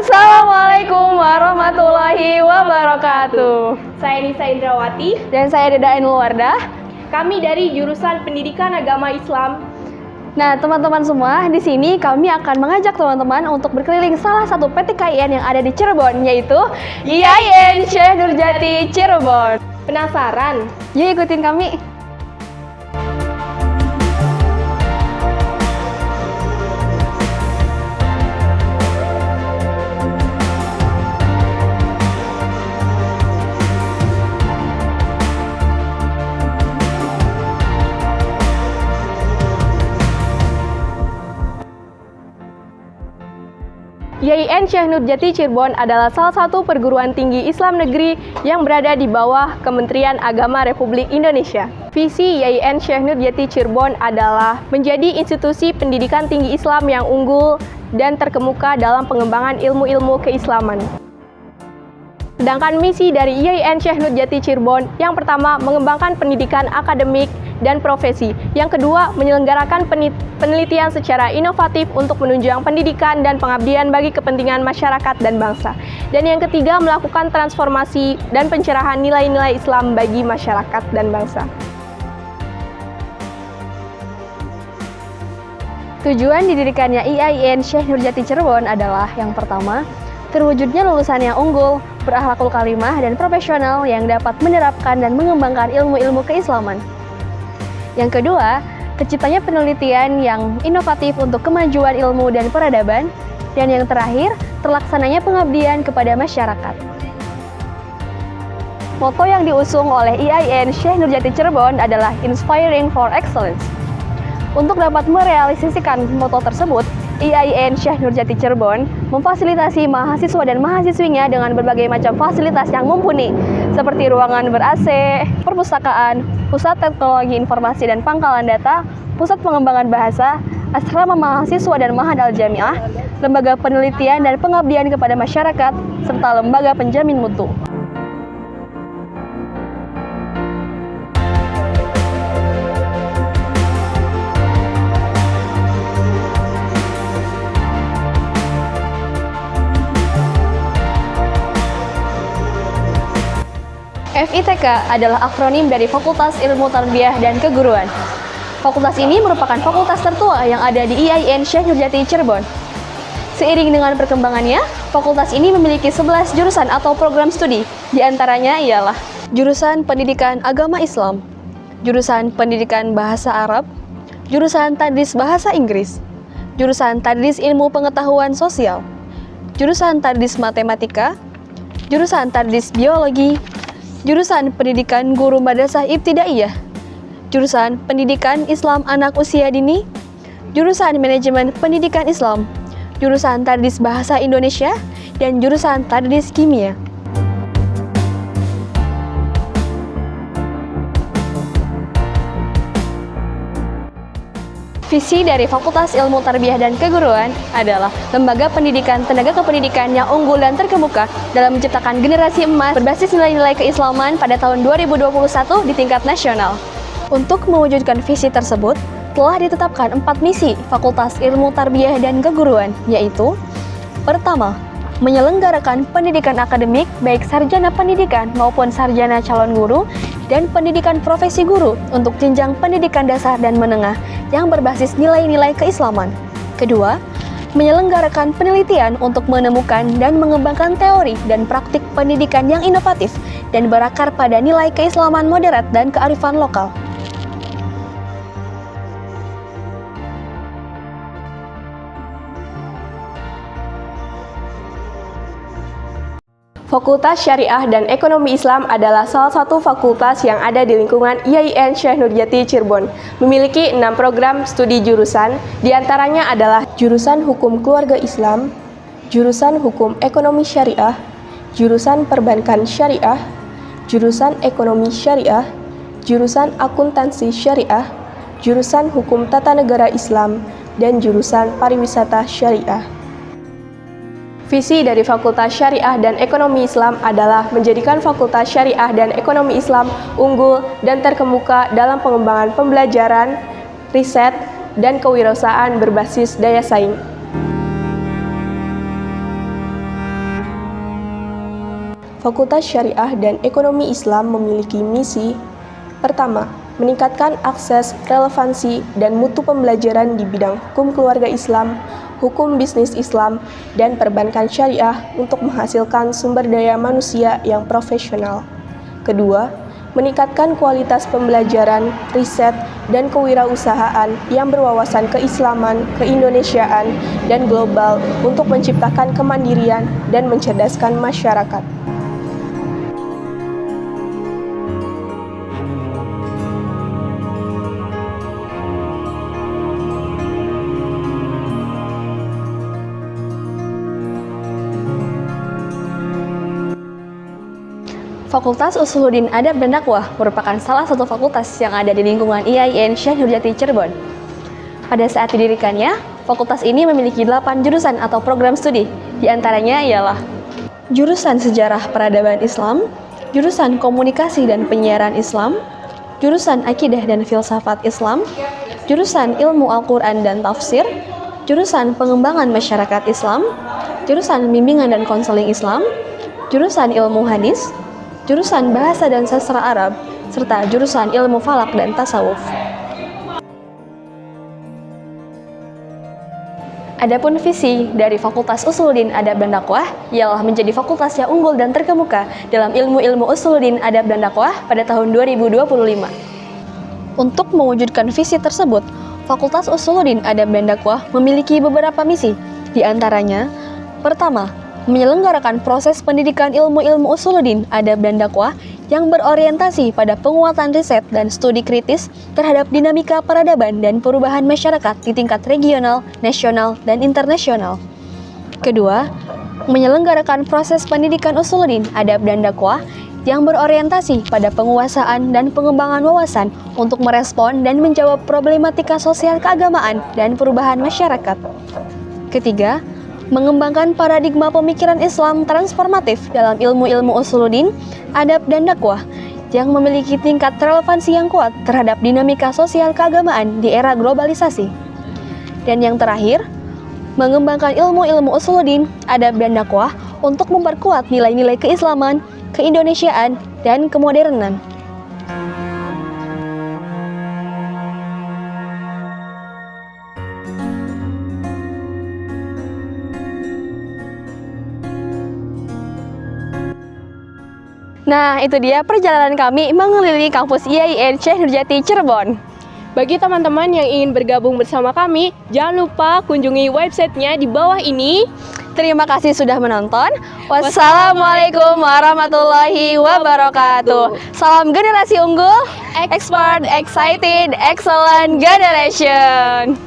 Assalamualaikum warahmatullahi wabarakatuh. Saya Nisa Indrawati. Dan saya Deda Ainul Wardah. Kami dari jurusan Pendidikan Agama Islam. Nah, teman-teman semua, di sini kami akan mengajak teman-teman untuk berkeliling salah satu PTKIN yang ada di Cirebon, yaitu IAIN Syekh Nurjati Cirebon. Penasaran? Yuk ikutin kami. IAIN Syekh Nurjati Cirebon adalah salah satu perguruan tinggi Islam negeri yang berada di bawah Kementerian Agama Republik Indonesia. Visi IAIN Syekh Nurjati Cirebon adalah menjadi institusi pendidikan tinggi Islam yang unggul dan terkemuka dalam pengembangan ilmu-ilmu keislaman. Sedangkan misi dari IAIN Syekh Nurjati Cirebon yang pertama mengembangkan pendidikan akademik dan profesi. Yang kedua, menyelenggarakan penelitian secara inovatif untuk menunjang pendidikan dan pengabdian bagi kepentingan masyarakat dan bangsa. Dan yang ketiga, melakukan transformasi dan pencerahan nilai-nilai Islam bagi masyarakat dan bangsa. Tujuan didirikannya IAIN Syekh Nurjati Cirebon adalah yang pertama, terwujudnya lulusan yang unggul, berakhlakul karimah dan profesional yang dapat menerapkan dan mengembangkan ilmu-ilmu keislaman. Yang kedua, terciptanya penelitian yang inovatif untuk kemajuan ilmu dan peradaban. Dan yang terakhir, terlaksananya pengabdian kepada masyarakat. Moto yang diusung oleh IAIN Syekh Nurjati Cirebon adalah Inspiring for Excellence. Untuk dapat merealisasikan moto tersebut, IAIN Syekh Nurjati Cirebon memfasilitasi mahasiswa dan mahasiswinya dengan berbagai macam fasilitas yang mumpuni, seperti ruangan ber-AC, perpustakaan, pusat teknologi informasi dan pangkalan data, pusat pengembangan bahasa, asrama mahasiswa dan mahad al-jamiah, lembaga penelitian dan pengabdian kepada masyarakat, serta lembaga penjamin mutu. FITK adalah akronim dari Fakultas Ilmu Tarbiyah dan Keguruan. Fakultas ini merupakan fakultas tertua yang ada di IAIN Syekh Nurjati Cirebon. Seiring dengan perkembangannya, fakultas ini memiliki 11 jurusan atau program studi. Di antaranya ialah jurusan Pendidikan Agama Islam, jurusan Pendidikan Bahasa Arab, jurusan Tadris Bahasa Inggris, jurusan Tadris Ilmu Pengetahuan Sosial, jurusan Tadris Matematika, jurusan Tadris Biologi, jurusan Pendidikan Guru Madrasah Ibtidaiyah, jurusan Pendidikan Islam Anak Usia Dini, jurusan Manajemen Pendidikan Islam, jurusan Tadris Bahasa Indonesia, dan jurusan Tadris Kimia. Visi dari Fakultas Ilmu Tarbiyah dan Keguruan adalah lembaga pendidikan tenaga kependidikan yang unggul dan terkemuka dalam menciptakan generasi emas berbasis nilai-nilai keislaman pada tahun 2021 di tingkat nasional. Untuk mewujudkan visi tersebut, telah ditetapkan 4 misi Fakultas Ilmu Tarbiyah dan Keguruan, yaitu: pertama, menyelenggarakan pendidikan akademik baik sarjana pendidikan maupun sarjana calon guru dan pendidikan profesi guru untuk jenjang pendidikan dasar dan menengah yang berbasis nilai-nilai keislaman. Kedua, menyelenggarakan penelitian untuk menemukan dan mengembangkan teori dan praktik pendidikan yang inovatif dan berakar pada nilai keislaman moderat dan kearifan lokal. Fakultas Syariah dan Ekonomi Islam adalah salah satu fakultas yang ada di lingkungan IAIN Syekh Nurjati Cirebon. Memiliki 6 program studi jurusan, diantaranya adalah jurusan Hukum Keluarga Islam, jurusan Hukum Ekonomi Syariah, jurusan Perbankan Syariah, jurusan Ekonomi Syariah, jurusan Akuntansi Syariah, jurusan Hukum Tata Negara Islam, dan jurusan Pariwisata Syariah. Visi dari Fakultas Syariah dan Ekonomi Islam adalah menjadikan Fakultas Syariah dan Ekonomi Islam unggul dan terkemuka dalam pengembangan pembelajaran, riset, dan kewirausahaan berbasis daya saing. Fakultas Syariah dan Ekonomi Islam memiliki misi: pertama, meningkatkan akses, relevansi, dan mutu pembelajaran di bidang hukum keluarga Islam, hukum bisnis Islam, dan perbankan syariah untuk menghasilkan sumber daya manusia yang profesional. Kedua, meningkatkan kualitas pembelajaran, riset, dan kewirausahaan yang berwawasan keislaman, keindonesiaan, dan global untuk menciptakan kemandirian dan mencerdaskan masyarakat. Fakultas Usuluddin Adab dan Dakwah merupakan salah satu fakultas yang ada di lingkungan IAIN Syekh Nurjati Cirebon. Pada saat didirikannya, fakultas ini memiliki 8 jurusan atau program studi. Di antaranya ialah jurusan Sejarah Peradaban Islam, jurusan Komunikasi dan Penyiaran Islam, jurusan Akidah dan Filsafat Islam, jurusan Ilmu Al-Quran dan Tafsir, jurusan Pengembangan Masyarakat Islam, jurusan Bimbingan dan Konseling Islam, jurusan Ilmu Hadis, jurusan Bahasa dan Sastra Arab, serta jurusan Ilmu Falak dan Tasawuf. Adapun visi dari Fakultas Usuluddin Adab dan Dakwah ialah menjadi fakultas yang unggul dan terkemuka dalam ilmu-ilmu Usuluddin Adab dan Dakwah pada tahun 2025. Untuk mewujudkan visi tersebut, Fakultas Usuluddin Adab dan Dakwah memiliki beberapa misi, di antaranya: pertama, menyelenggarakan proses pendidikan ilmu-ilmu Usuluddin Adab dan Dakwah yang berorientasi pada penguatan riset dan studi kritis terhadap dinamika peradaban dan perubahan masyarakat di tingkat regional, nasional, dan internasional. Kedua, menyelenggarakan proses pendidikan Usuluddin Adab dan Dakwah yang berorientasi pada penguasaan dan pengembangan wawasan untuk merespon dan menjawab problematika sosial keagamaan dan perubahan masyarakat. Ketiga, mengembangkan paradigma pemikiran Islam transformatif dalam ilmu-ilmu Usuluddin, Adab, dan Dakwah yang memiliki tingkat relevansi yang kuat terhadap dinamika sosial keagamaan di era globalisasi. Dan yang terakhir, mengembangkan ilmu-ilmu Usuluddin, Adab, dan Dakwah untuk memperkuat nilai-nilai keislaman, keindonesiaan, dan kemodernan. Nah, itu dia perjalanan kami mengelilingi kampus IAIN Syekh Nurjati Cirebon. Bagi teman-teman yang ingin bergabung bersama kami, jangan lupa kunjungi websitenya di bawah ini. Terima kasih sudah menonton. Wassalamualaikum warahmatullahi wabarakatuh. Salam generasi unggul, expert, excited, excellent generation.